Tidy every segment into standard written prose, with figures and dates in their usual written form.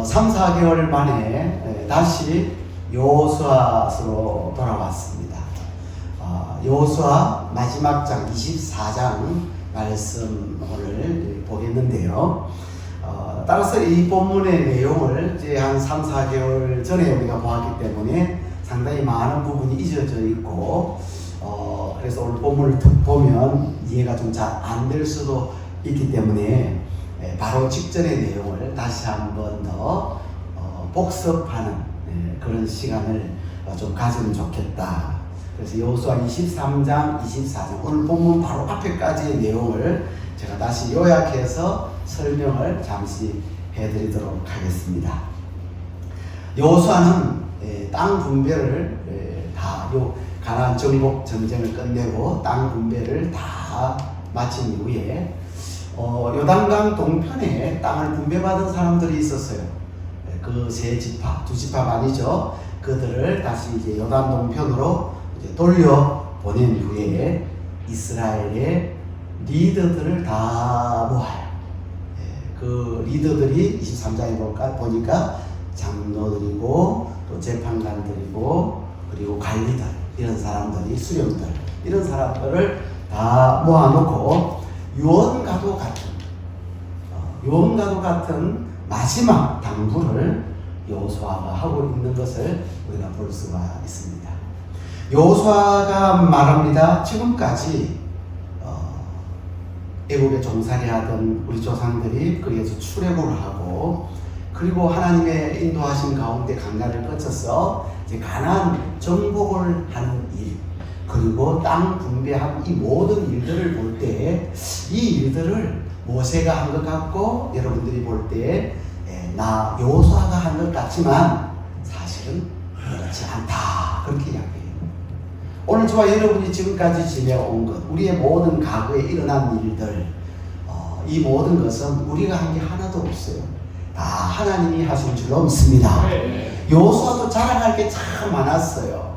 3, 4개월 만에 다시 여호수아서로 돌아왔습니다. 여호수아 마지막 장 24장 말씀 오늘 보겠는데요. 따라서 이 본문의 내용을 이제 한 3, 4개월 전에 우리가 보았기 때문에 상당히 많은 부분이 잊어져 있고, 그래서 오늘 본문을 보면 이해가 좀 잘 안 될 수도 있기 때문에 바로 직전의 내용을 다시 한 번 더 복습하는 그런 시간을 좀 가지면 좋겠다. 그래서 여호수아 23장, 24장 오늘 본문 바로 앞에까지의 내용을 제가 다시 요약해서 설명을 잠시 해드리도록 하겠습니다. 여호수아는 땅 분배를 다 가나안 정복 전쟁을 끝내고 땅 분배를 다 마친 이후에 요단강 동편에 땅을 분배받은 사람들이 있었어요. 그 세 지파, 두 지파가 아니죠. 그들을 다시 이제 요단 동편으로 이제 돌려 보낸 후에 이스라엘의 리더들을 다 모아요. 그 리더들이 23장에 보니까 장로들이고 또 재판관들이고 그리고 관리들, 이런 사람들이, 수령들, 이런 사람들을 다 모아놓고 유언과도 같은 마지막 당부를 여호수아가 하고 있는 것을 우리가 볼 수가 있습니다. 여호수아가 말합니다. 지금까지 애굽에 종살이하던 우리 조상들이 거기에서 출애굽을 하고, 그리고 하나님의 인도하신 가운데 강가를 거쳐서 이제 가나안 정복을 하는 일, 그리고 땅 분배하고 이 모든 일들을 볼 때 이 일들을 모세가 한 것 같고 여러분들이 볼 때 나 여호수아가 한 것 같지만 사실은 그렇지 않다, 그렇게 이야기해요. 오늘 저와 여러분이 지금까지 지내온 것, 우리의 모든 과거에 일어난 일들, 이 모든 것은 우리가 한 게 하나도 없어요. 다 하나님이 하신 줄로 믿습니다. 여호수아도 자랑할 게 참 많았어요.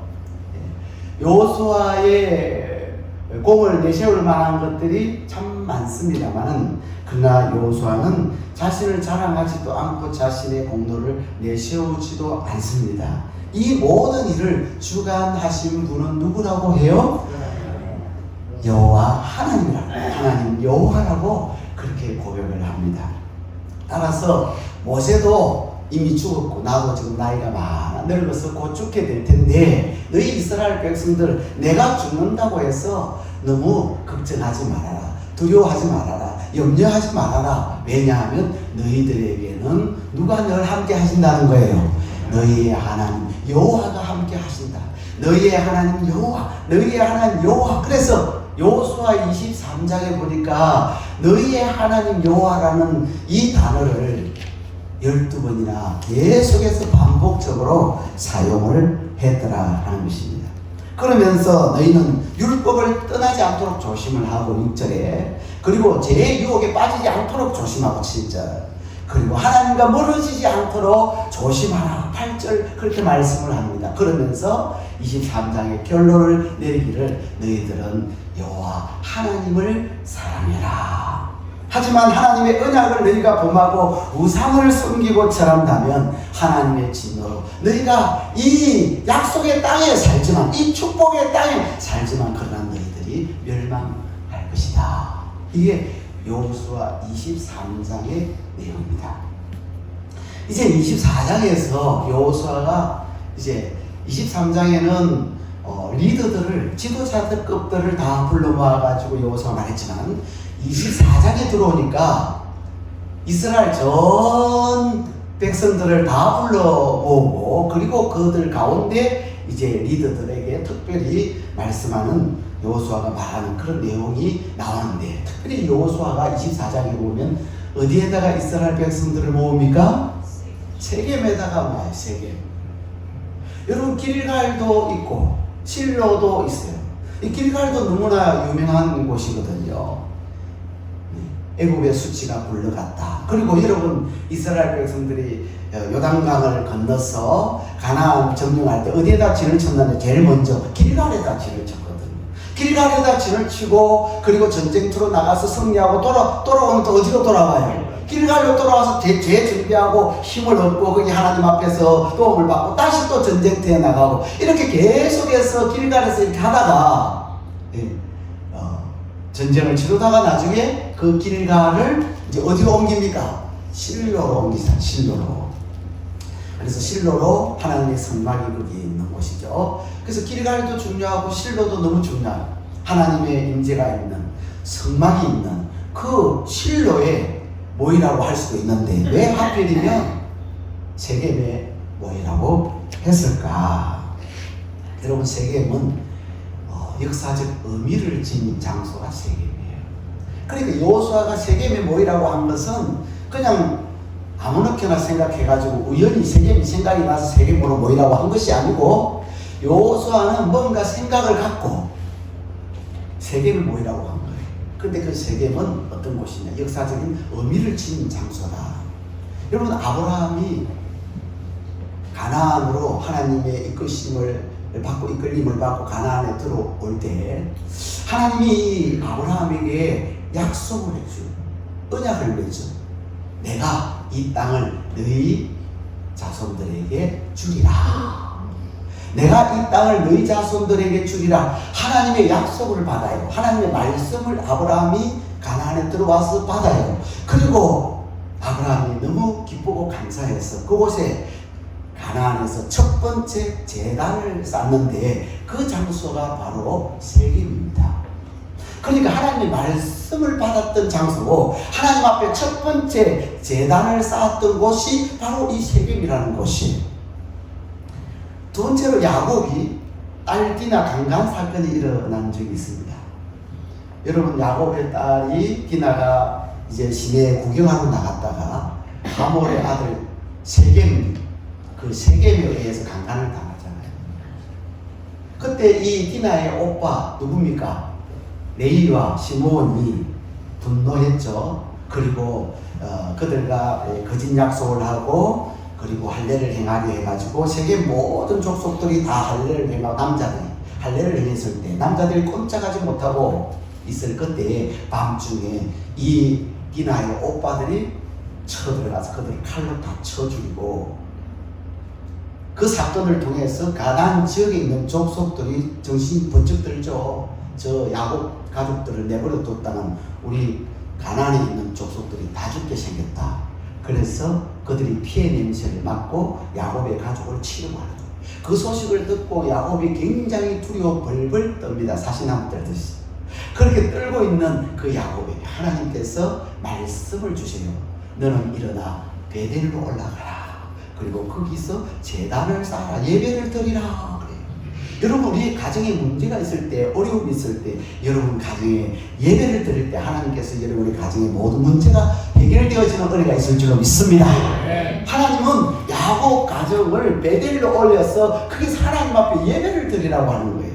여호수아의 공을 내세울 만한 것들이 참 많습니다만은, 그러나 여호수아는 자신을 자랑하지도 않고 자신의 공로를 내세우지도 않습니다. 이 모든 일을 주관하신 분은 누구라고 해요? 여호와 하나님이라고, 하나님 여호와라고 그렇게 고백을 합니다. 따라서 모세도 이미 죽었고 나도 지금 나이가 많아 늙어서 곧 죽게 될 텐데, 너희 이스라엘 백성들 내가 죽는다고 해서 너무 걱정하지 말아라, 두려워하지 말아라, 염려하지 말아라. 왜냐하면 너희들에게는 누가 늘 함께 하신다는 거예요. 너희의 하나님 여호와가 함께 하신다. 너희의 하나님 여호와, 너희의 하나님 여호와. 그래서 여호수아 23장에 보니까 너희의 하나님 여호와라는 이 단어를 12번이나 계속해서 반복적으로 사용을 했더라라는 것입니다. 그러면서 너희는 율법을 떠나지 않도록 조심을 하고 6절에, 그리고 제 유혹에 빠지지 않도록 조심하고 7절, 그리고 하나님과 멀어지지 않도록 조심하라 8절, 그렇게 말씀을 합니다. 그러면서 23장의 결론을 내리기를 너희들은 여호와 하나님을 사랑해라. 하지만 하나님의 언약을 너희가 범하고 우상을 섬기고 절한다면 하나님의 진노로 너희가 이 약속의 땅에 살지만, 이 축복의 땅에 살지만, 그러나 너희들이 멸망할 것이다. 이게 여호수아 23장의 내용입니다. 이제 24장에서 여호수아가 이제 23장에는 리더들을, 지도자들급들을 다 불러 모아가지고 여호수아가 말했지만 24장에 들어오니까 이스라엘 전 백성들을 다 불러 모으고, 그리고 그들 가운데 이제 리더들에게 특별히 말씀하는 여호수아가 말하는 그런 내용이 나오는데, 특별히 여호수아가 24장에 보면 어디에다가 이스라엘 백성들을 모읍니까? 세겜에다가 모아요. 세겜. 여러분, 길갈도 있고 실로도 있어요. 이 길갈도 너무나 유명한 곳이거든요. 애굽의 수치가 굴러갔다. 그리고 여러분, 이스라엘 백성들이 요단강을 건너서 가나안 점령할 때 어디에다 진을 쳤는데 제일 먼저 길갈에다 진을 쳤거든요. 길갈에다 진을 치고, 그리고 전쟁터로 나가서 승리하고 돌아오면 또 어디로 돌아가요? 길갈로 돌아와서 재준비하고 힘을 얻고 거기 하나님 앞에서 도움을 받고 다시 또 전쟁터에 나가고 이렇게 계속해서 길갈에서 이렇게 하다가 전쟁을 치르다가 나중에 그 길갈을 이제 어디로 옮깁니까? 실로로 옮기자. 실로로. 그래서 실로로 하나님의 성막이 거기에 있는 곳이죠. 그래서 길갈도 중요하고 실로도 너무 중요해요. 하나님의 임재가 있는 성막이 있는 그 실로에 모이라고 할 수도 있는데 왜 하필이면 세겜에 모이라고 했을까? 여러분, 세겜은 역사적 의미를 지닌 장소가 세겜이에요. 그러니까 여호수아가 세겜에 모이라고 한 것은 그냥 아무렇게나 생각해가지고 우연히 세겜이 생각이 나서 세겜으로 모이라고 한 것이 아니고 여호수아는 뭔가 생각을 갖고 세겜에 모이라고 한 거예요. 근데 그 세겜은 어떤 곳이냐? 역사적인 의미를 지닌 장소다. 여러분, 아브라함이 가나안으로 하나님의 이끄심을 받고 이끌림을 받고 가나안에 들어올 때 하나님이 아브라함에게 약속을 해줘. 언약을 맺어. 내가 이 땅을 너희 자손들에게 주리라. 내가 이 땅을 너희 자손들에게 주리라. 하나님의 약속을 받아요. 하나님의 말씀을 아브라함이 가나안에 들어와서 받아요. 그리고 아브라함이 너무 기쁘고 감사해서 그곳에 가나안에서 첫 번째 제단을 쌓는데 그 장소가 바로 세겜입니다. 그러니까 하나님의 말씀을 받았던 장소고 하나님 앞에 첫 번째 제단을 쌓았던 곳이 바로 이 세겜이라는 곳이에요. 두 번째로 야곱이 딸 디나 강간 사건이 일어난 적이 있습니다. 여러분, 야곱의 딸이 디나가 이제 시내에 구경하러 나갔다가 하몰의 아들 세겜, 그 세겜에 의해서 강간을 당하잖아요. 그때 이 디나의 오빠 누굽니까? 레이와 시므온이 분노했죠. 그리고 그들과 거짓 약속을 하고 그리고 할례를 행하게 해가지고 세계 모든 족속들이 다 할례를 행하고 남자들이 할례를 행했을 때 남자들이 꼼짝하지 못하고 있을 그때에 밤중에 이 디나의 오빠들이 쳐들어가서 그들을 칼로 다 쳐 죽이고 그 사건을 통해서 가나안 지역에 있는 족속들이 정신이 번쩍 들죠. 저 야곱 가족들을 내버려 뒀다는 우리 가나안에 있는 족속들이 다 죽게 생겼다. 그래서 그들이 피해 냄새를 맡고 야곱의 가족을 치료하는 거예요. 그 소식을 듣고 야곱이 굉장히 두려워 벌벌 떱니다. 사시나무 떨듯이. 그렇게 떨고 있는 그 야곱에게 하나님께서 말씀을 주세요. 너는 일어나 베델로 올라가라. 그리고 거기서 제단을 쌓아라. 예배를 드리라. 여러분, 우리 가정에 문제가 있을 때, 어려움이 있을 때, 여러분 가정에 예배를 드릴 때 하나님께서 여러분의 가정에 모든 문제가 해결되어지는 은혜가 있을 줄로 믿습니다. 하나님은 야곱 가정을 베델로 올려서 거기서 하나님 앞에 예배를 드리라고 하는 거예요.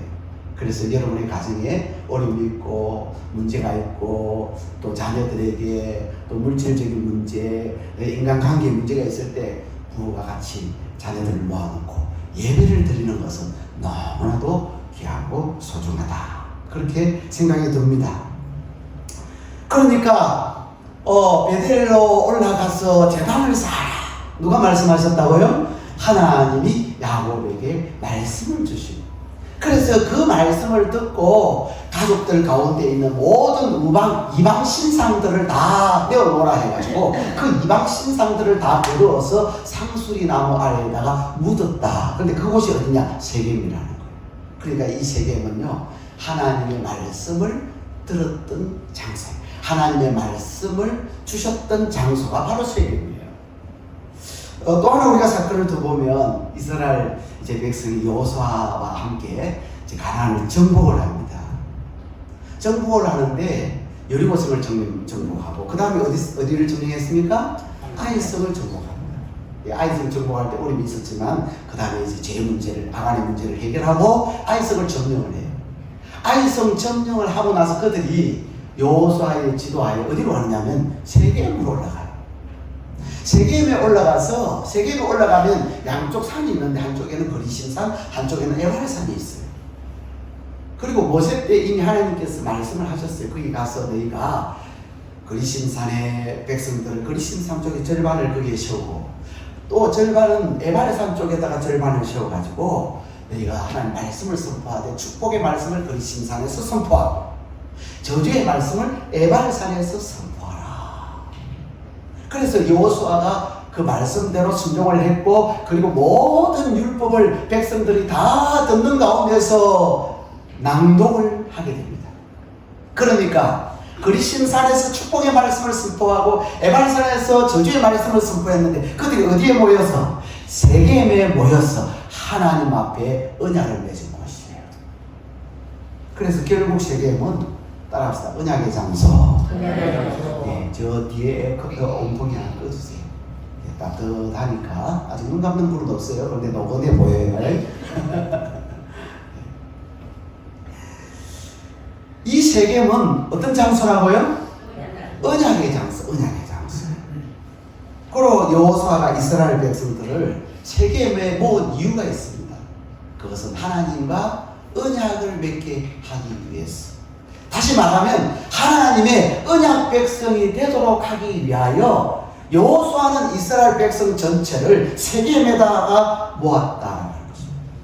그래서 여러분의 가정에 어려움이 있고 문제가 있고 또 자녀들에게 또 물질적인 문제, 인간관계 문제가 있을 때 부부가 같이 자녀들을 모아놓고 예배를 드리는 것은 너무나도 귀하고 소중하다. 그렇게 생각이 듭니다. 그러니까 베델로 올라가서 제단을 쌓아라. 누가 말씀하셨다고요? 하나님이 야곱에게 말씀을 주시고, 그래서 그 말씀을 듣고 가족들 가운데 있는 모든 이방 신상들을 다 내어놓으라 해가지고 그 이방 신상들을 다 데려와서 상수리 나무 아래에다가 묻었다. 그런데 그곳이 어디냐? 세겜이라는 거예요. 그러니까 이 세겜은요, 하나님의 말씀을 들었던 장소예요. 하나님의 말씀을 주셨던 장소가 바로 세겜이에요. 또 하나 우리가 사건을 더 보면 이스라엘 이제 백성이 여호수아와 함께 이제 가나안을 정복을 합니다. 정복을 하는데 여리고성을 정복하고 그 다음에 어디를 점령했습니까? 아이성을 정복합니다. 아이성 정복할 때 어려움이 있었지만 그 다음에 이제 제 문제를, 아간의 문제를 해결하고 아이성을 점령을 해요. 아이성 점령을 하고 나서 그들이 여호수아의 지도하에 어디로 가느냐면 세겜으로 올라가요. 세겜에 올라가서, 세겜에 올라가면 양쪽 산이 있는데 한쪽에는 거리신산, 한쪽에는 에발산이 있어요. 그리고 모세 때 이미 하나님께서 말씀을 하셨어요. 거기 가서 너희가 그리심산의 백성들을 그리심산 쪽에 절반을 거기에 세우고 또 절반은 에발산 쪽에다가 절반을 세워가지고 너희가 하나님 말씀을 선포하되 축복의 말씀을 그리심산에서 선포하고 저주의 말씀을 에발산에서 선포하라. 그래서 여호수아가 그 말씀대로 순종을 했고 그리고 모든 율법을 백성들이 다 듣는 가운데서 낭독을 하게 됩니다. 그러니까 그리심산에서 축복의 말씀을 선포하고 에발산에서 저주의 말씀을 선포했는데 그들이 어디에 모여서? 세겜에 모여서 하나님 앞에 언약을 맺은 곳이에요. 그래서 결국 세겜은 따라합시다. 언약의 장소. 네, 저 뒤에 에어컨 온풍이 하나 꺼주세요. 네, 따뜻하니까 아직 눈 감는 불은 없어요. 그런데 노건해 보여요. 이 세겜은 어떤 장소라고요? 언약의 장소, 언약의 장소. 그리고 여호수아가 이스라엘 백성들을 세겜에 모은 이유가 있습니다. 그것은 하나님과 언약을 맺게 하기 위해서. 다시 말하면 하나님의 언약 백성이 되도록 하기 위하여 여호수아는 이스라엘 백성 전체를 세겜에다가 모았다.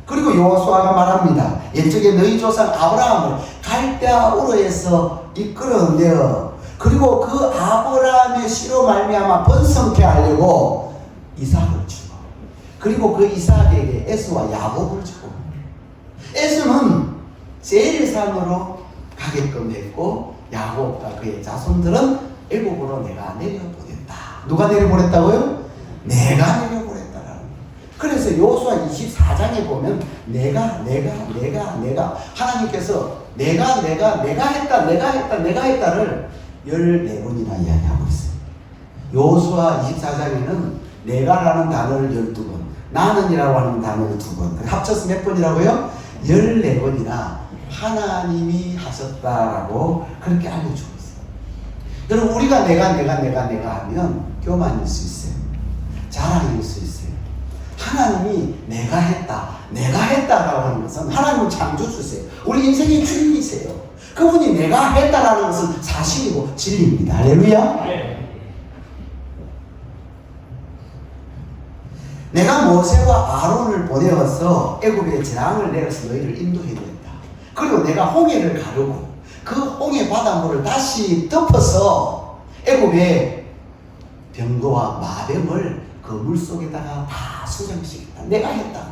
그리고 여호수아가 말합니다. 옛적에 너희 조상 아브라함을 갈대아 우르에서 이끌어내어 그리고 그 아브라함의 씨로 말미암아 번성케 하려고 이삭을 주고 그리고 그 이삭에게 에스와 야곱을 주고 에스는 세일산으로 가게끔 했고 야곱과 그의 자손들은 애굽으로 내가 내려보냈다. 누가 내려보냈다고요? 내가 내려보냈다. 그래서 여호수아 24장에 보면 내가 하나님께서 내가 했다를 14번이나 이야기하고 있어요. 여호수아 24장에는 내가라는 단어를 12번, 나는이라고 하는 단어를 2번, 합쳐서 몇 번이라고요? 14번이나 하나님이 하셨다라고 그렇게 알려주고 있어요. 여러분 우리가 내가 하면 교만일 수 있어요. 자랑일 수 있어요. 하나님이 내가 했다라고 하는 것은 하나님은 창조주세요. 우리 인생의 주인이세요. 그분이 내가 했다라는 것은 사실이고 진리입니다. 할렐루야. 내가 모세와 아론을 보내어서 애굽에 재앙을 내려서 너희를 인도해냈다. 그리고 내가 홍해를 가르고 그 홍해 바닷물을 다시 덮어서 애굽의 병거와 마병을 그 물속에다가 다 수정시켰다. 내가 했다.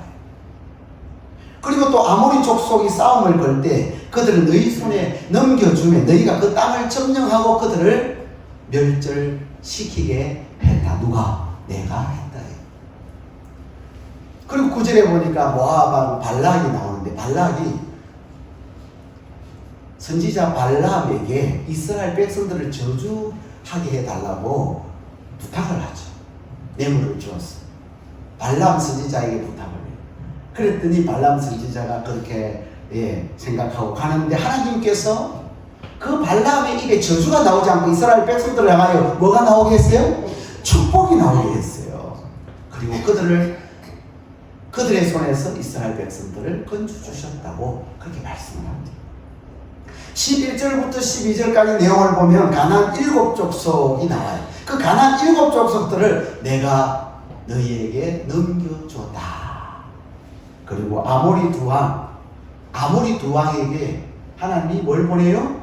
그리고 또 아모리 족속이 싸움을 걸 때 그들을 너희 손에 넘겨주면 너희가 그 땅을 점령하고 그들을 멸절시키게 했다. 누가? 내가 했다. 그리고 9절에 보니까 모압 발락이 나오는데 발락이 선지자 발람에게 이스라엘 백성들을 저주하게 해달라고 부탁을 하죠. 뇌물을 주었어. 발람 선지자에게 부탁을 해요. 그랬더니 발람 선지자가 그렇게 생각하고 가는데 하나님께서 그 발람의 입에 저주가 나오지 않고 이스라엘 백성들을 향하여 뭐가 나오게 했어요? 축복이 나오게 했어요. 그리고 그들의 손에서 이스라엘 백성들을 건져주셨다고 그렇게 말씀을 합니다. 11절부터 12절까지 내용을 보면 가나안 7족속이 나와요. 그 가나안 7족속들을 내가 너희에게 넘겨줬다. 그리고 아모리 두 왕에게 하나님이 뭘 보내요?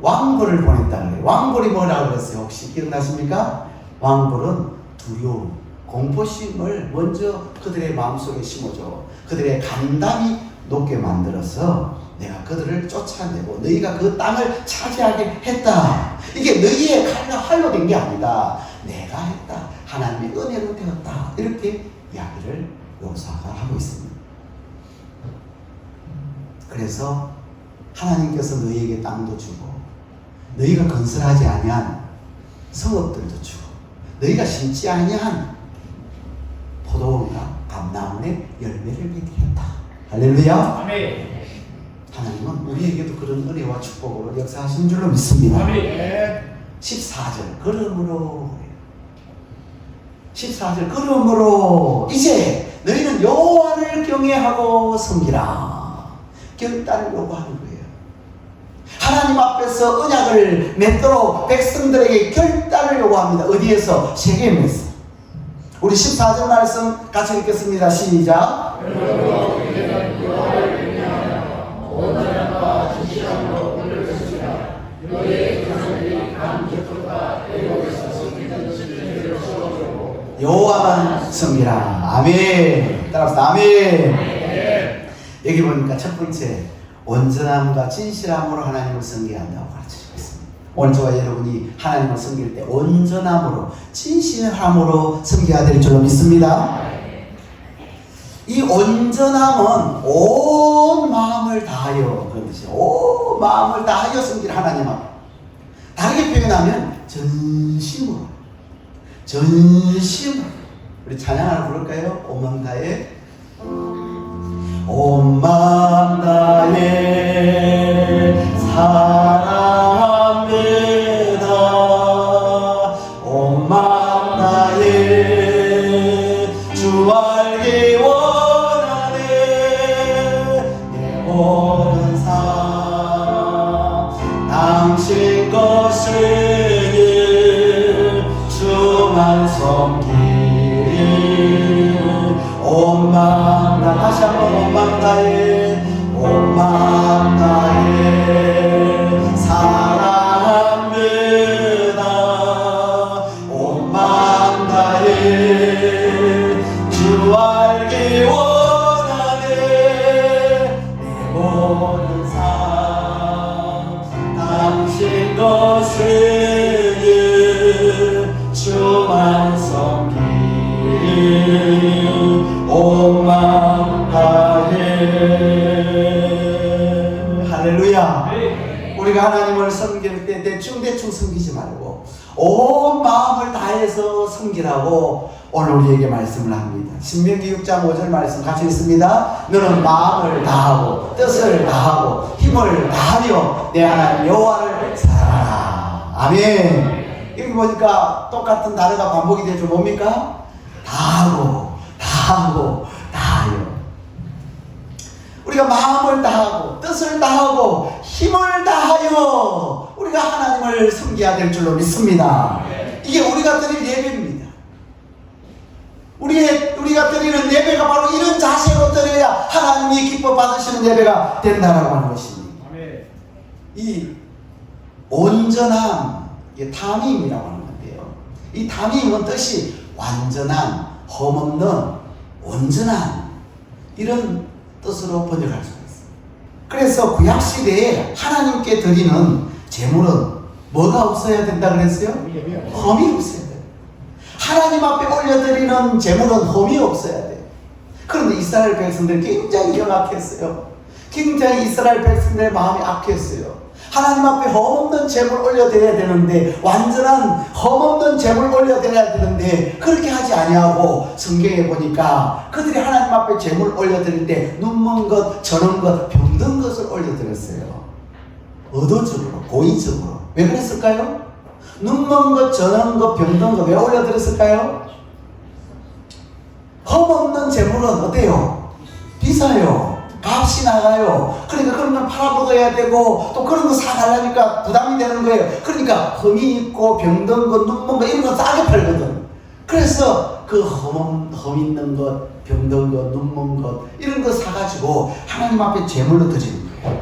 왕벌을 보냈다 그래요. 왕벌이 뭐라고 그랬어요? 혹시 기억나십니까? 왕벌은 두려움, 공포심을 먼저 그들의 마음속에 심어줘. 그들의 간담이 높게 만들어서 내가 그들을 쫓아내고 너희가 그 땅을 차지하게 했다. 이게 너희의 칼과 활로 된 게 아니다. 내가 했다. 하나님의 은혜로 되었다. 이렇게 이야기를 여호수아가 하고 있습니다. 그래서 하나님께서 너희에게 땅도 주고 너희가 건설하지 아니한 성읍들도 주고 너희가 심지 아니한 포도원과 감나무의 열매를 맺게 했다. 할렐루야. 아멘. 하나님은 우리에게도 그런 은혜와 축복으로 역사하신 줄로 믿습니다. 아멘. 14절 그러므로 14절 그러므로 이제 너희는 여호와를 경외하고 섬기라. 결단을 요구하는 거예요. 하나님 앞에서 언약을 맺도록 백성들에게 결단을 요구합니다. 어디에서? 세겜에서. 우리 14절 말씀 같이 읽겠습니다. 시작. 여호와만 섬기라. 아멘. 따라서 아멘. 여기 보니까 첫 번째, 온전함과 진실함으로 하나님을 섬겨야 한다고 가르쳐주고 있습니다. 오늘 저와 여러분이 하나님을 섬길 때 온전함으로 진실함으로 섬겨야 될 줄로 믿습니다. 이 온전함은 온 마음을 다하여, 그런 뜻이에요. 온 마음을 다하여 섬길 하나님 앞. 다르게 표현하면 전심으로. 우리 찬양 하나 부를까요? 온 마음 다해. 온 마음 다해 사랑합니다. 온 마음 다해 주 알기 원하네. 내 모든 삶 당신 것을 주만 섬기리. 온 마음 다 다시 한번 온 마음 다해 온 마음 다해 사랑합니다. 온 마음 다해 주 알기 원하네. 내 모든 삶 당신 것을 주만 섬기리. 온 마음 다해. 할렐루야. 우리가 하나님을 섬길 때 대충 섬기지 말고 온 마음을 다해서 섬기라고 오늘 우리에게 말씀을 합니다. 신명기 6장 5절 말씀 같이 읽습니다. 너는 마음을 다하고 뜻을 다하고 힘을 다하며 내 하나님 여호와를 사랑하라. 아멘. 여기 보니까 똑같은 단어가 반복이 되죠. 뭡니까? 다하고 다하여. 우리가 마음을 다하고 뜻을 다하고 힘을 다하여 우리가 하나님을 섬겨야 될 줄로 믿습니다. 이게 우리가 드릴 예배입니다. 우리가 드리는 예배가 바로 이런 자세로 드려야 하나님이 기뻐 받으시는 예배가 된다라고 하는 것입니다. 이 온전함, 이게 타밈이라고 하는 건데요. 이 타밈은 뜻이 완전한, 험없는, 온전한 이런 뜻으로 번역할 수가 있습니다. 그래서 구약시대에 하나님께 드리는 제물은 뭐가 없어야 된다 그랬어요? 험이 없어야 돼요. 하나님 앞에 올려드리는 제물은 험이 없어야 돼요. 그런데 이스라엘 백성들 굉장히 영악했어요. 굉장히 이스라엘 백성들의 마음이 악했어요. 하나님 앞에 험없는 제물 올려드려야 되는데, 완전한 험없는 제물 올려드려야 되는데 그렇게 하지 아니하고 성경에 보니까 그들이 하나님 앞에 제물 올려드릴 때 눈먼 것, 저는 것, 병든 것을 올려드렸어요. 의도적으로, 고의적으로. 왜 그랬을까요? 눈먼 것, 저는 것, 병든 것 왜 올려드렸을까요? 험없는 제물은 어때요? 비싸요. 값이 나가요. 그러니까 그런 걸 팔아먹어야 되고 또 그런 거 사달라니까 부담이 되는 거예요. 그러니까 흠이 있고 병든 것, 눈먼 것 이런 거 싸게 팔거든. 그래서 그 흠 있는 것, 병든 것, 눈먼 것 이런 거 사가지고 하나님 앞에 제물로 드리는 거예요.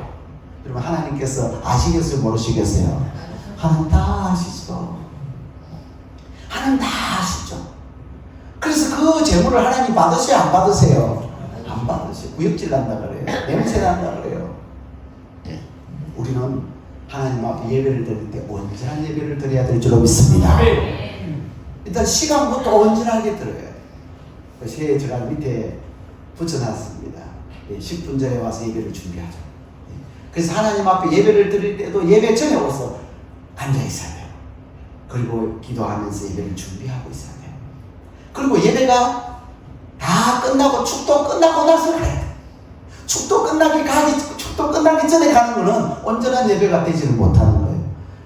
여러분, 하나님께서 아시겠어요? 모르시겠어요? 하나님 다 아시죠. 하나님 다 아시죠. 그래서 그 제물을 하나님 받으세요? 안 받으세요? 안 받으세요. 구역질 난다 그래요. 냄새 난다 그래요. 우리는 하나님 앞에 예배를 드릴 때 온전한 예배를 드려야 될 줄로 믿습니다. 일단 시간부터 온전하게 드려야 돼요. 그래서 제가 밑에 붙여놨습니다. 10분 전에 와서 예배를 준비하죠. 그래서 하나님 앞에 예배를 드릴 때도 예배 전에 와서 앉아 있어야 돼요. 그리고 기도하면서 예배를 준비하고 있어야 돼요. 그리고 예배가 다 끝나고 축도 끝나고 나서 가야 돼. 축도 끝나기 전에 가는 거는 온전한 예배가 되지는 못하는 거예요.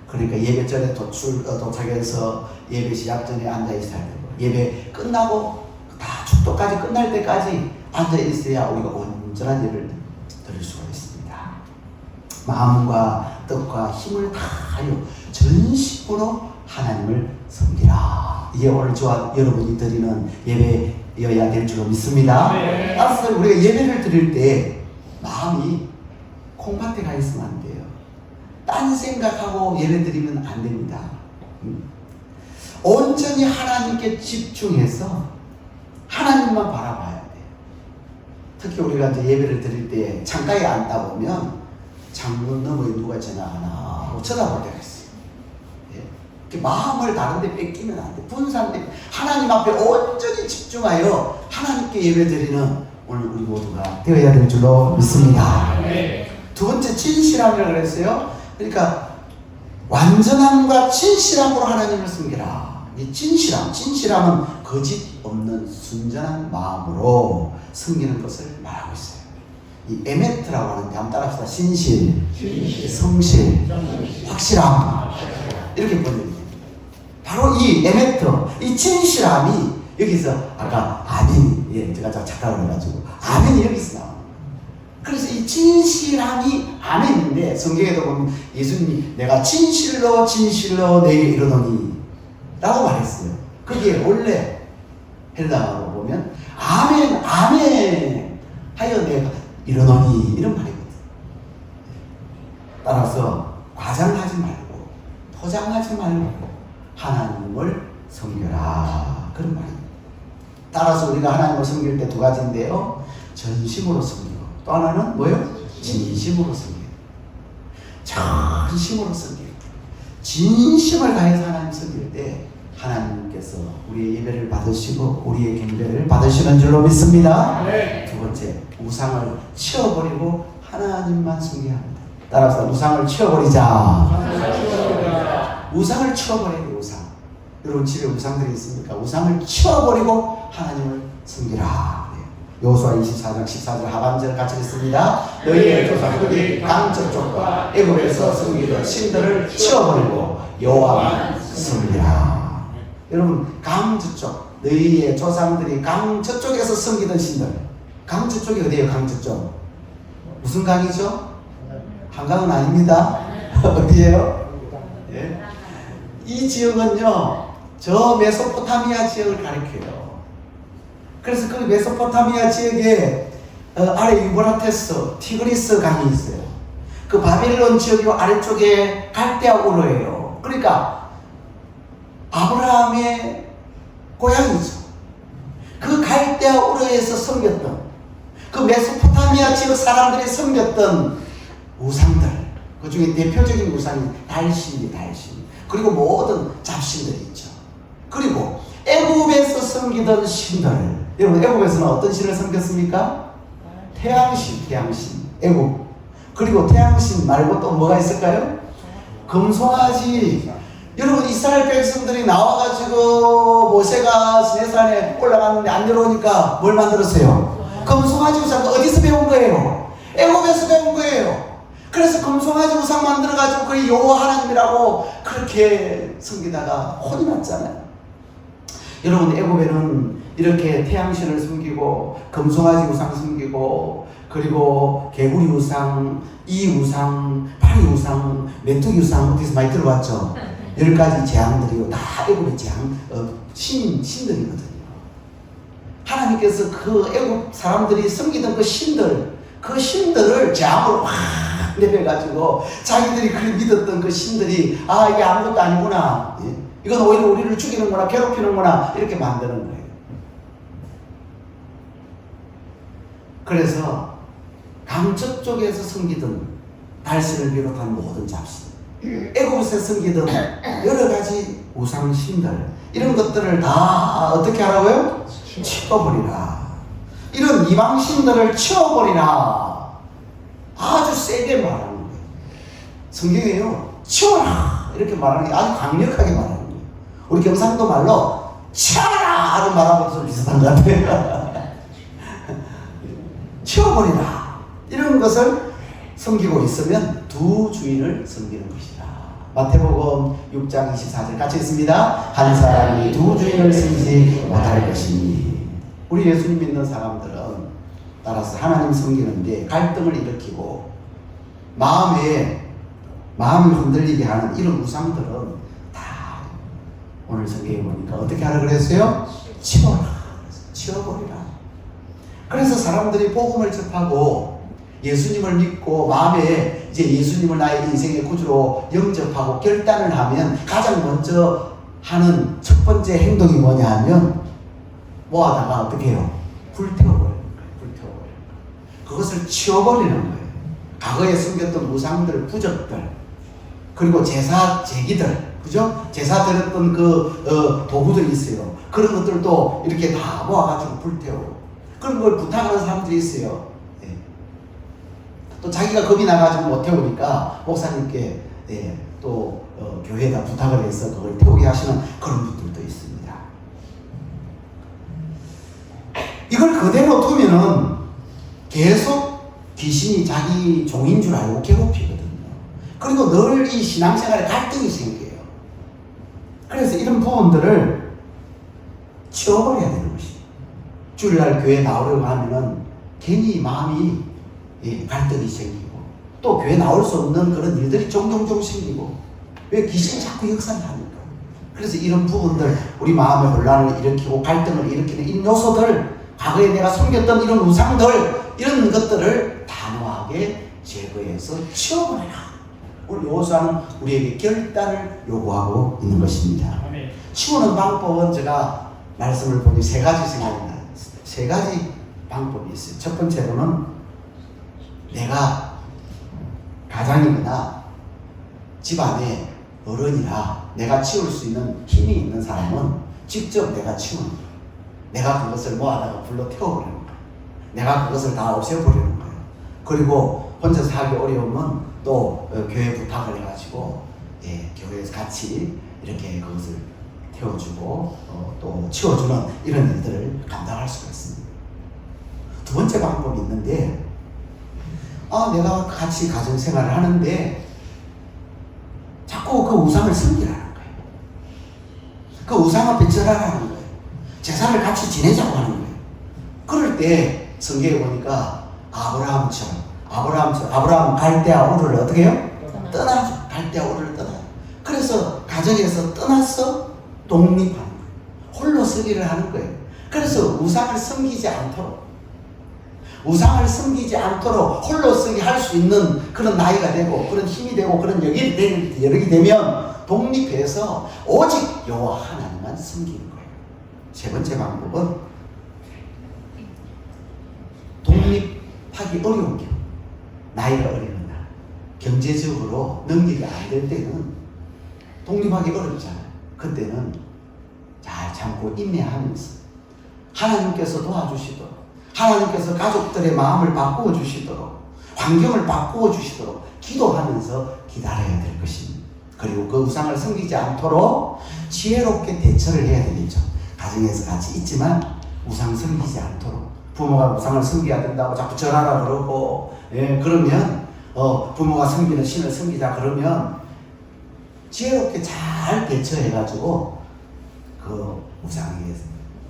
그러니까 예배 전에 도착해서 예배 시작 전에 앉아 있어야 되고, 예배 끝나고 다 축도까지 끝날 때까지 앉아 있어야 우리가 온전한 예배를 드릴 수가 있습니다. 마음과 뜻과 힘을 다하여 전심으로 하나님을 섬기라. 이게 오늘 저와 여러분이 드리는 예배여야 될 줄로 믿습니다. 네. 따라서 우리가 예배를 드릴 때 마음이 콩밭에 가 있으면 안 돼요. 딴 생각하고 예배 드리면 안 됩니다. 온전히 하나님께 집중해서 하나님만 바라봐야 돼요. 특히 우리가 이제 예배를 드릴 때 창가에 앉다 보면 창문 너머에 누가 지나가나 하고 쳐다볼 때가 있어요. 예. 마음을 다른 데 뺏기면 안 돼. 분산돼. 하나님 앞에 온전히 집중하여 하나님께 예배 드리는 오늘 우리 모두가 되어야 될 줄로 믿습니다. 두 번째 진실함이라고 그랬어요. 그러니까 완전함과 진실함으로 하나님을 섬기라. 이 진실함은 거짓 없는 순전한 마음으로 섬기는 것을 말하고 있어요. 이 에메트라고 하는데 한번 따라합시다. 신실, 성실, 확실함 이렇게 번역이 됩니다. 바로 이 에메트, 이 진실함이 여기서 아까 아멘, 예, 제가 착각을 해가지고 아멘이 여기서 나옵니다. 그래서 이 진실함이 아멘인데 성경에도 보면 예수님이 내가 진실로 내게 이르노니 라고 말했어요. 그게 원래 헬라어로 보면 아멘 하여 내가 이르노니 이런 말이거든요. 따라서 과장하지 말고 포장하지 말고 하나님을 섬겨라 그런 말입니다. 따라서 우리가 하나님을 섬길 때 두 가지인데요. 전심으로 섬기고 또 하나는 뭐예요? 진심으로 섬기고. 전심으로 섬기고 진심을 다해서 하나님 섬길 때 하나님께서 우리의 예배를 받으시고 우리의 경배를 받으시는 줄로 믿습니다. 네. 두 번째, 우상을 치워버리고 하나님만 섬겨야 합니다. 따라서 우상을 치워버리자. 우상을 치워버려야 돼요. 우상. 여러분 집에 우상들이 있습니까? 우상을 치워버리고 하나님을 섬기라. 여호수아 24장 14절 하반절 같이 읽습니다. 너희의 조상들이 강 저쪽과 애굽에서 섬기던 신들을 치워버리고 여호와만 섬기라. 여러분 강 저쪽, 너희의 조상들이 강 저쪽에서 섬기던 신들. 강 저쪽이 어디예요? 강 저쪽 무슨 강이죠? 한강은 아닙니다. 어디예요? 예? 이 지역은요 저 메소포타미아 지역을 가리켜요. 그래서 그 메소포타미아 지역에 아래 유브라테스, 티그리스 강이 있어요. 그 바빌론 지역이 아래쪽에 갈대아 우르예요. 그러니까 아브라함의 고향이죠. 그 갈대아 우르에서 섬겼던 그 메소포타미아 지역 사람들이 섬겼던 우상들, 그 중에 대표적인 우상이 달신이 그리고 모든 잡신들이 있죠. 그리고 애굽에서 섬기던 신들, 여러분 애굽에서는 어떤 신을 섬겼습니까? 태양신, 애굽. 그리고 태양신 말고 또 뭐가 있을까요? 금송아지. 여러분 이스라엘 백성들이 나와가지고 모세가 시내산에 올라갔는데 안 들어오니까 뭘 만들었어요? 금송아지 우상. 어디서 배운 거예요? 애굽에서 배운 거예요. 그래서 금송아지 우상 만들어가지고 그 여호와 하나님이라고 그렇게 섬기다가 혼이 났잖아요. 여러분 애굽에는 이렇게 태양신을 숨기고 금송아지 우상 숨기고 그리고 개구리 우상, 이 우상, 파리 우상, 메뚜기 우상 어디서 많이 들어봤죠? 10가지 재앙들이요. 다 애굽의 신들이거든요. 하나님께서 그 애굽 사람들이 섬기던 그 신들을 재앙으로 확 내려가지고 자기들이 그 믿었던 그 신들이 이게 아무것도 아니구나. 이건 오히려 우리를 죽이는구나, 괴롭히는구나 이렇게 만드는 거예요. 그래서 강저 쪽에서 섬기던 달신을 비롯한 모든 잡신, 애굽에서 섬기던 여러 가지 우상신들 이런 것들을 다 어떻게 하라고요? 치워버리라. 이런 이방신들을 치워버리라. 아주 세게 말하는 거예요. 성경에요 치워라 이렇게 말하는 게 아주 강력하게 말하는 거예요. 우리 경상도 말로 치워라 하는 말하고 좀 비슷한 것 같아요. 치워버리라. 이런 것을 섬기고 있으면 두 주인을 섬기는 것이다. 마태복음 6장 24절 같이 읽습니다. 한 사람이 두 주인을 섬기지 못할 것이니. 우리 예수님 믿는 사람들은 따라서 하나님 섬기는데 갈등을 일으키고 마음을 흔들리게 하는 이런 우상들은 다 오늘 성경에 보니까 어떻게 하라 그랬어요? 치워버리라. 그래서 사람들이 복음을 접하고 예수님을 믿고 마음에 이제 예수님을 나의 인생의 구주로 영접하고 결단을 하면 가장 먼저 하는 첫 번째 행동이 뭐냐 하면 뭐 하다가 어떻게 해요? 불태워버리는 거예요. 그것을 치워버리는 거예요. 과거에 숨겼던 우상들, 부적들, 그리고 제사 제기들, 그죠? 제사 드렸던 도구들이 있어요. 그런 것들도 이렇게 다 모아가지고 불태우고, 그런 걸 부탁하는 사람들이 있어요. 예. 또 자기가 겁이 나가지고 못 태우니까 목사님께 또 교회에다 부탁을 해서 그걸 태우게 하시는 그런 분들도 있습니다. 이걸 그대로 두면은 계속 귀신이 자기 종인 줄 알고 괴롭히거든요. 그리고 늘 이 신앙생활에 갈등이 생겨요. 그래서 이런 부분들을 치워버려야 되는 것이죠. 주일날 교회 나오려고 하면은 괜히 마음이 갈등이 생기고, 또 교회 나올 수 없는 그런 일들이 종종 생기고, 왜 귀신이 자꾸 역사를 하니까. 그래서 이런 부분들, 우리 마음의 혼란을 일으키고 갈등을 일으키는 이 요소들, 과거에 내가 숨겼던 이런 우상들, 이런 것들을 단호하게 제거해서 치워버려라. 오늘 여호수아는 우리에게 결단을 요구하고 있는 것입니다. 치우는 방법은 제가 말씀을 보니 세 가지 생각이 나요. 세 가지 방법이 있어요. 첫 번째로는 내가 가장이거나 집안의 어른이라 내가 치울 수 있는 힘이 있는 사람은 직접 내가 치우는 거예요. 내가 그것을 모아다가 불러 태워버리는 거예요. 내가 그것을 다 없애버리는 거예요. 그리고 혼자서 하기 어려우면 또 교회 부탁을 해가지고 교회에서 같이 이렇게 그것을 태워주고 또 치워주는 이런 일들을 감당할 수가 있습니다. 두 번째 방법이 있는데, 내가 같이 가정생활을 하는데 자꾸 그 우상을 섬기라는 거예요. 그 우상 앞에 절하라는 거예요. 제사를 같이 지내자고 하는 거예요. 그럴 때 성경에 보니까 아브라함은 갈대아 우르를 어떻게 해요? 떠나죠. 갈대아 우르를 떠나요. 그래서 가정에서 떠나서 독립하는 거예요. 홀로 서기를 하는 거예요. 그래서 우상을 섬기지 않도록 홀로 서기 할 수 있는 그런 나이가 되고, 그런 힘이 되고, 그런 여력이 되면 독립해서 오직 여호와 하나님만 섬기는 거예요. 세 번째 방법은 독립하기 어려운 경우, 나이가 어리거나 경제적으로 능력이 안 될 때는 독립하기 어렵잖아요. 그때는 잘 참고 인내하면서 하나님께서 도와주시도록, 하나님께서 가족들의 마음을 바꾸어 주시도록, 환경을 바꾸어 주시도록 기도하면서 기다려야 될 것입니다. 그리고 그 우상을 섬기지 않도록 지혜롭게 대처를 해야 되겠죠. 가정에서 같이 있지만 우상 섬기지 않도록, 부모가 우상을 섬겨야 된다고 자꾸 절하라 그러고, 그러면 부모가 섬기는 신을 섬기자 그러면 지혜롭게 잘 대처해가지고 그 우상에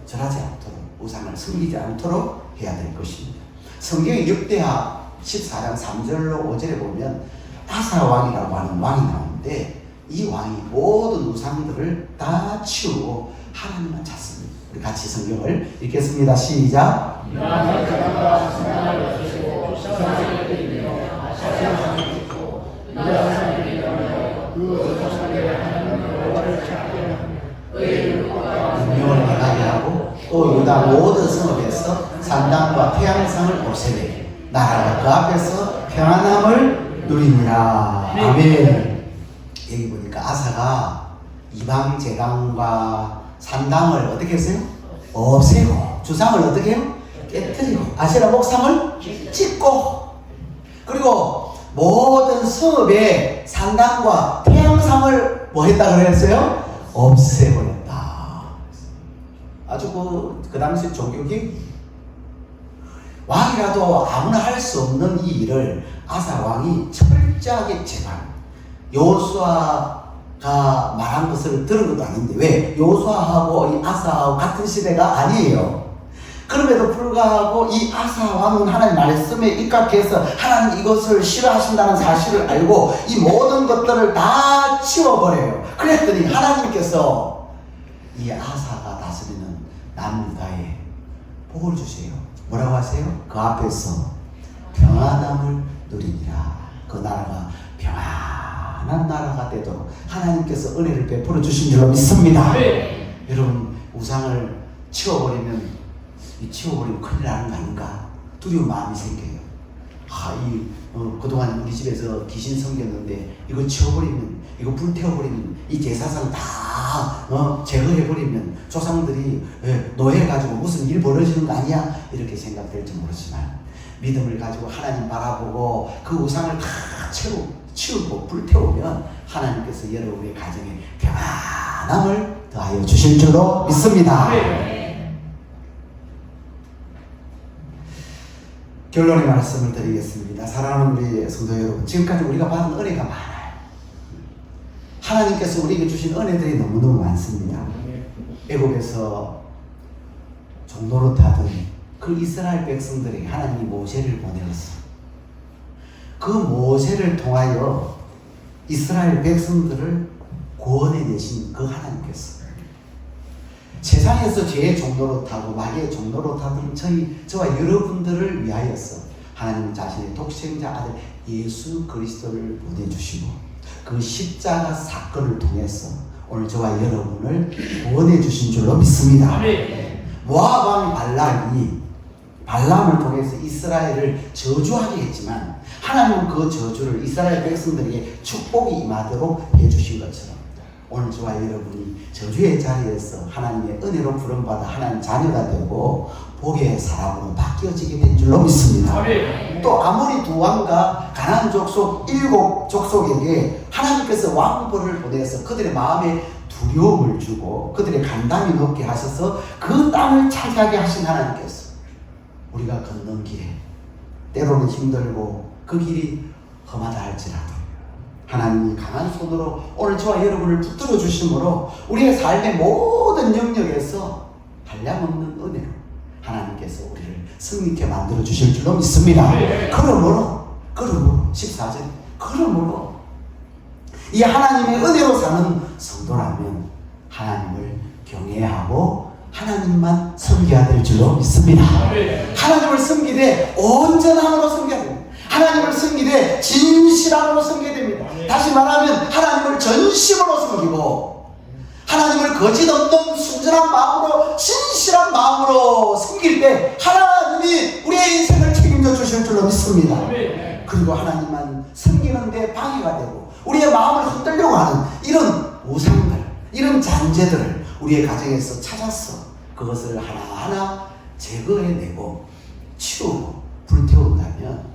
절하지 않도록, 우상을 섬기지 않도록 해야 될 것입니다. 성경의 역대하 14장 3절로 5절에 보면 아사 왕이라고 하는 왕이 나오는데, 이 왕이 모든 우상들을 다 치우고 하나님만 찾습니다. 우리 같이 성경을 읽겠습니다. 시작. 운명을 나가게 하고 또 유다 모든 성읍에서 산당과 태양상을 없애되 나라가 그 앞에서 평안함을 누리니라. 아멘. 여기 보니까 아사가 이방 제강과 산당을 어떻게 했어요? 없애고, 주상을 어떻게 해요? 깨뜨리고, 아세라 목상을 찍고, 그리고 모든 성읍의 산당과 태양상을 뭐 했다 그랬어요? 없애버렸다. 아주 그 당시 종교기 왕이라도 아무나 할 수 없는 이 일을 아사 왕이 철저하게 제발, 여호수아가 말한 것을 들은 것도 아닌데, 왜? 여호수아하고 이 아사하고 같은 시대가 아니에요. 그럼에도 불구하고 이 아사 왕은 하나님 말씀에 입각해서 하나님 이것을 싫어하신다는 사실을 알고 이 모든 것들을 다 치워버려요. 그랬더니 하나님께서 이 아사가 다스리는 남유다에 복을 주세요. 뭐라고 하세요? 그 앞에서 평안함을 누리니라. 그 나라가 평안한 나라가 되도록 하나님께서 은혜를 베풀어 주신 줄로 믿습니다. 네. 여러분, 우상을 치워버리면 큰일 나는 거 아닌가 두려운 마음이 생겨요. 그동안 우리 집에서 귀신 섬겼는데 이거 치워버리면, 이거 불태워버리면, 이 제사상 다 제거해버리면 조상들이 노예가지고 무슨 일 벌어지는 거 아니야? 이렇게 생각될지 모르지만 믿음을 가지고 하나님 바라보고 그 우상을 다 치우고 불태우면 하나님께서 여러분의 가정에 평안함을 더하여 주실 줄로 믿습니다. 결론의 말씀을 드리겠습니다. 사랑하는 우리 성도 여러분, 지금까지 우리가 받은 은혜가 많아요. 하나님께서 우리에게 주신 은혜들이 너무너무 많습니다. 애국에서 종노릇하던 그 이스라엘 백성들에게 하나님이 모세를 보내었어요. 그 모세를 통하여 이스라엘 백성들을 구원해내신 그 하나님께서 세상에서 죄의 종노릇하고 마귀의 종노릇하던 저와 여러분들을 위하여서 하나님 자신의 독생자 아들 예수 그리스도를 보내주시고 그 십자가 사건을 통해서 오늘 저와 여러분을 구원해 주신 줄로 믿습니다. 모압 왕 발람을 통해서 이스라엘을 저주하게 했지만 하나님은 그 저주를 이스라엘 백성들에게 축복이 임하도록 해주신 것처럼 오늘 저와 여러분이 저주의 자리에서 하나님의 은혜로 부름받아 하나님 자녀가 되고 복의 사람으로 바뀌어지게 된 줄로 믿습니다. 또 아모리 두 왕과 가나안 족속 7족속에게 하나님께서 왕벌을 보내서 그들의 마음에 두려움을 주고 그들의 간담이 높게 하셔서 그 땅을 차지하게 하신 하나님께서 우리가 걷는 길에 때로는 힘들고 그 길이 험하다 할지라도 하나님이 강한 손으로 오늘 저와 여러분을 붙들어 주심으로 우리의 삶의 모든 영역에서 한량없는 은혜로 하나님께서 우리를 승리케 만들어 주실 줄로 믿습니다. 그러므로 14절 그러므로 이 하나님의 은혜로 사는 성도라면 하나님을 경외하고 하나님만 섬겨야 될 줄로 믿습니다. 하나님을 섬기되 온전함으로 섬겨야 됩니다. 하나님을 섬기되 진실함으로 섬겨야 됩니다. 다시 말하면 하나님을 전심으로 섬기고 하나님을 거짓 없는 순전한 마음으로 진실한 마음으로 섬길 때 하나님이 우리의 인생을 책임져 주실 줄로 믿습니다. 그리고 하나님만 섬기는데 방해가 되고 우리의 마음을 흔들려고 하는 이런 우상들, 이런 잔재들을 우리의 가정에서 찾아서 그것을 하나하나 제거해내고 치우고 불태운다면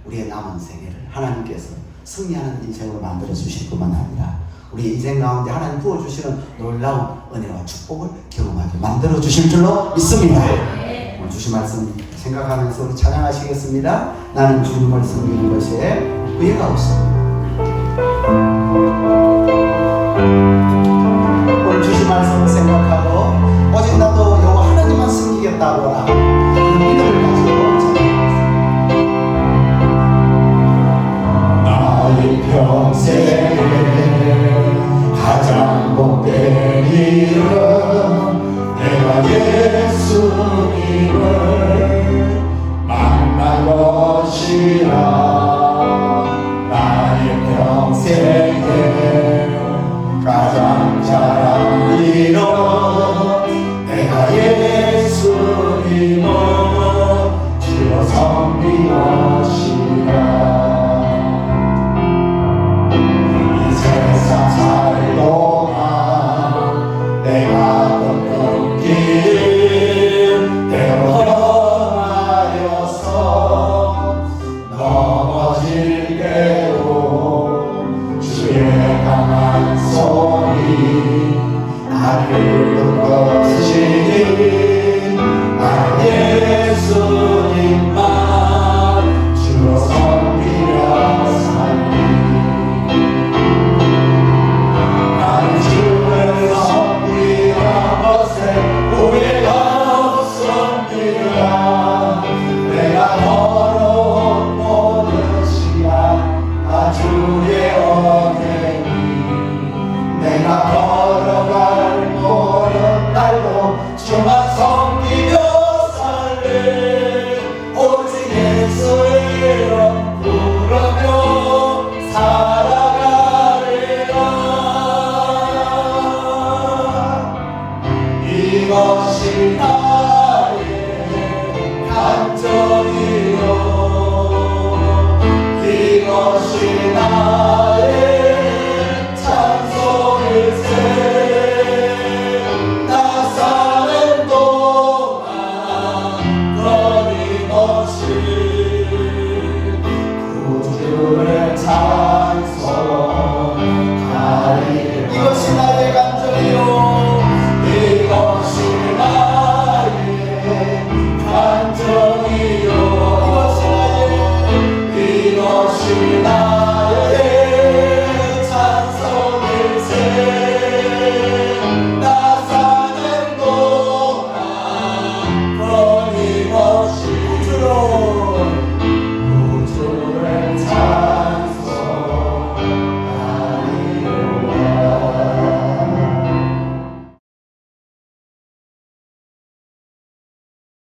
우리의 남은 생애를 하나님께서 승리하는 인생으로 만들어 주실 뿐만 아니라 우리의 인생 가운데 하나님 부어주시는 놀라운 은혜와 축복을 경험하게 만들어 주실 줄로 믿습니다. 오늘 주신 말씀 생각하면서 우리 찬양하시겠습니다. 나는 주님을 섬기는 것에 의의가 없습니다. 오늘 주신 말씀을 생각하고 오직 나도 여호와 하나님만 섬기겠다고 하라. 그 믿음을 가지고 나의 평생에 가장 복된 일은 내가 예수님을 만난 것이라. 나의 평생에 가장 잘한 일은 내가 예수님을 주여 섬긴 것이라. 세상 살 동안 내가 걷는 길 때로 행하여서 넘어질 때도 주의 강한 손이 나를 붙드시니 나는 예수님만 주로 나